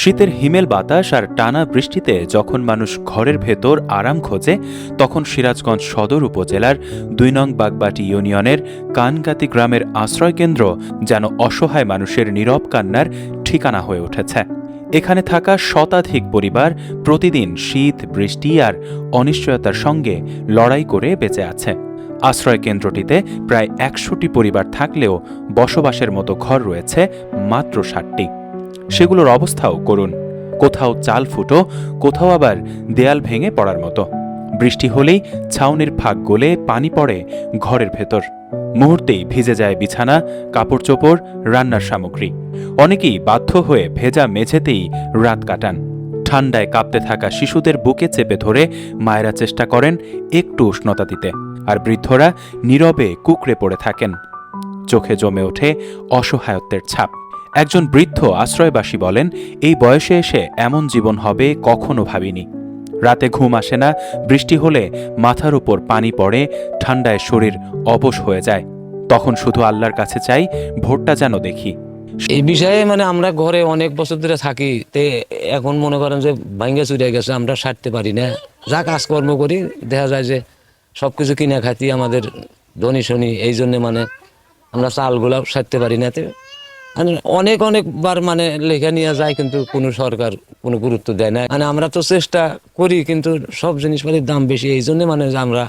শীতের হিমেল বাতাস আর টানা বৃষ্টিতে যখন মানুষ ঘরের ভেতর আরাম খোঁজে, তখন সিরাজগঞ্জ সদর উপজেলার ২ নং বাগবাটি ইউনিয়নের কানগাতি গ্রামের আশ্রয়কেন্দ্র যেন অসহায় মানুষের নীরব কান্নার ঠিকানা হয়ে উঠেছে। এখানে থাকা শতাধিক পরিবার প্রতিদিন শীত, বৃষ্টি আর অনিশ্চয়তার সঙ্গে লড়াই করে বেঁচে আছে। আশ্রয়কেন্দ্রটিতে প্রায় ১০০টি পরিবার থাকলেও বসবাসের মতো ঘর রয়েছে মাত্র ৬০টি। সেগুলোর অবস্থাও করুণ। কোথাও চাল ফুটো, কোথাও আবার দেয়াল ভেঙে পড়ার মতো। বৃষ্টি হলেই ছাউনির ফাঁক গলে পানি পড়ে ঘরের ভেতর। মুহূর্তেই ভিজে যায় বিছানা, কাপড় চোপড়, রান্নার সামগ্রী। অনেকেই বাধ্য হয়ে ভেজা মেঝেতেই রাত কাটান। ঠান্ডায় কাঁপতে থাকা শিশুদের বুকে চেপে ধরে মায়েরা চেষ্টা করেন একটু উষ্ণতা দিতে, আর বৃদ্ধরা নীরবে কুঁকড়ে পড়ে থাকেন। চোখে জমে ওঠে অসহায়ত্বের ছাপ। একজন বৃদ্ধ আশ্রয়বাসী বলেন, এই বয়সে এসে এমন জীবন হবে কখনো ভাবিনি। রাতে ঘুম আসে না, বৃষ্টি হলে মাথার উপর পানি পড়ে, ঠান্ডায় শরীর অবশ হয়ে যায়। তখন শুধু আল্লাহর কাছে চাই ভোরটা যেন দেখি। এই বিষয়ে আমরা ঘরে অনেক বছর ধরে থাকি, তে এখন মনে করেন যে ভাঙ্গা চুরে গেছে, আমরা সারতে পারি না। যা কাজকর্ম করি দেখা যায় যে সবকিছু কিনা খাতি আমাদের ধনী শনি, এই জন্য আমরা চালগুলা সারতে পারি না। অনেকবার লেখা নিয়ে যায়, কিন্তু কোনো সরকার কোনো গুরুত্ব দেয় না। আমরা তো চেষ্টা করি, কিন্তু সব জিনিসপাতির দাম বেশি, এই জন্য আমরা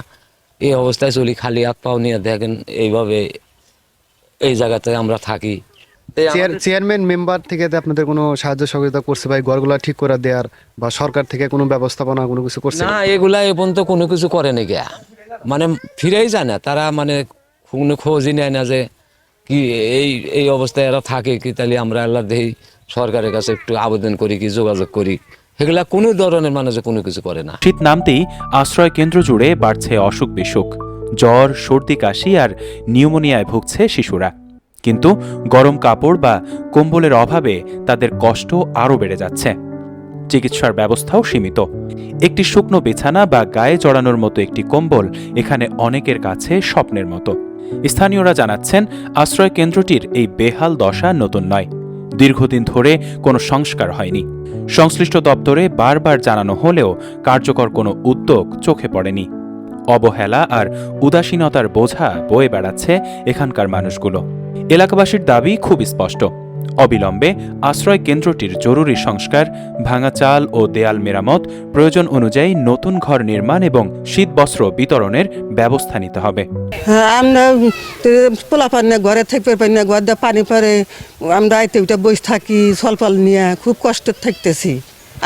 এই অবস্থায় চলি। খালি হাত পাও নিয়ে দেখেন এইভাবে এই জায়গাতে আমরা থাকি। চেয়ারম্যান মেম্বার থেকে আপনাদের কোনো সাহায্য সহযোগিতা করছে ভাই, ঘরগুলা ঠিক করে দেওয়ার বা সরকার থেকে কোনো ব্যবস্থাপনা কোনো কিছু করছে? না, এগুলা এ পর্যন্ত কোনো কিছু করে না গিয়া, ফিরেই যায় না তারা, কোনো খোঁজই নেয় না যে কি এই অবস্থায় এরা থাকে কি। তাহলে আমরা আল্লাহ দেই সরকারের কাছে একটু আবেদন করি, কি যোগাযোগ করি, সেগুলা কোনো ধরনের মানুষ কোনো কিছু করে না। শীত নামতেই আশ্রয় কেন্দ্র জুড়ে বাড়ছে অসুখ বিসুখ। জ্বর, সর্দি, কাশি আর নিউমোনিয়ায় ভুগছে শিশুরা। কিন্তু গরম কাপড় বা কম্বলের অভাবে তাদের কষ্ট আরও বেড়ে যাচ্ছে। চিকিৎসার ব্যবস্থাও সীমিত। একটি শুকনো বিছানা বা গায়ে জড়ানোর মতো একটি কম্বল এখানে অনেকের কাছে স্বপ্নের মতো। স্থানীয়রা জানাচ্ছেন, আশ্রয় কেন্দ্রটির এই বেহাল দশা নতুন নয়। দীর্ঘদিন ধরে কোনো সংস্কার হয়নি। সংশ্লিষ্ট দপ্তরে বারবার জানানো হলেও কার্যকর কোনো উদ্যোগ চোখে পড়েনি। অবহেলা আর উদাসীনতার বোঝা বয়ে বেড়াচ্ছে এখানকার মানুষগুলো। এলাকাবাসীর দাবি খুব স্পষ্ট, অবিলম্বে আশ্রয় কেন্দ্রটির জরুরি সংস্কার, ভাঙা চাল ও দেয়াল মেরামত, প্রয়োজন অনুযায়ী নতুন ঘর নির্মাণ এবং শীতবস্ত্র বিতরণের ব্যবস্থা নিতে হবে। আমরা পোলাপান ঘরে থাকতে পারি না, ঘর দিয়ে পানি পরে, আমরা আইতে উঠে বসে থাকি, ফল নিয়ে খুব কষ্ট থাকতেছি।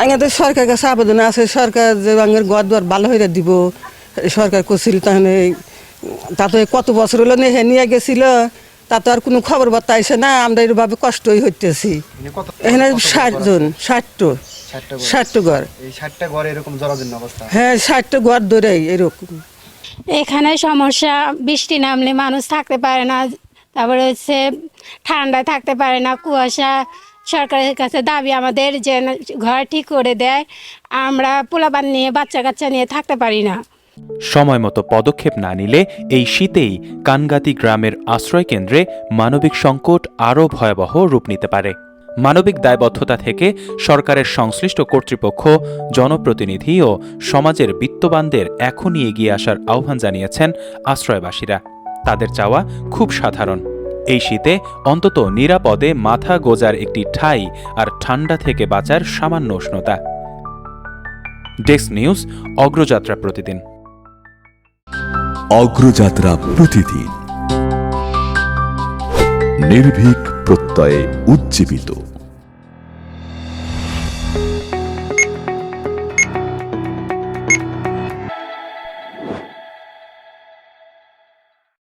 আমাদের সরকারের কাছে আবেদন আছে, সরকার যে আমাদের ঘর দুয়ার ভালো হয়ে দিব। সরকার করছিল, তাহলে তাতে কত বছর হলো নিয়ে গেছিল, তা তো আর কোনো খবর বার্তা আসে না। আমরা এভাবে কষ্টই হইতেছি। এখানে 60টা ঘর। হ্যাঁ, 60টা ঘর ধরে এরকম। এখানে সমস্যা, বৃষ্টি নামলে মানুষ থাকতে পারে না, তারপরে ঠান্ডায় থাকতে পারে না, কুয়াশা। সরকারের কাছে দাবি আমাদের যে ঘর ঠিক করে দেয়, আমরা পোলাপান নিয়ে বাচ্চা কাচ্চা নিয়ে থাকতে পারি না। সময় মতো পদক্ষেপ না নিলে এই শীতেই কানগাতি গ্রামের আশ্রয়কেন্দ্রে মানবিক সংকট আরও ভয়াবহ রূপ নিতে পারে। মানবিক দায়বদ্ধতা থেকে সরকারের সংশ্লিষ্ট কর্তৃপক্ষ, জনপ্রতিনিধি ও সমাজের বিত্তবানদের এখনই এগিয়ে আসার আহ্বান জানিয়েছেন আশ্রয়বাসীরা। তাদের চাওয়া খুব সাধারণ, এই শীতে অন্তত নিরাপদে মাথা গোজার একটি ঠাঁই আর ঠান্ডা থেকে বাঁচার সামান্য উষ্ণতা। ডেস্ক নিউজ, অগ্রযাত্রা প্রতিদিন। অগ্রযাত্রা প্রতিদিন, নির্ভীক প্রত্যয়ে উজ্জীবিত।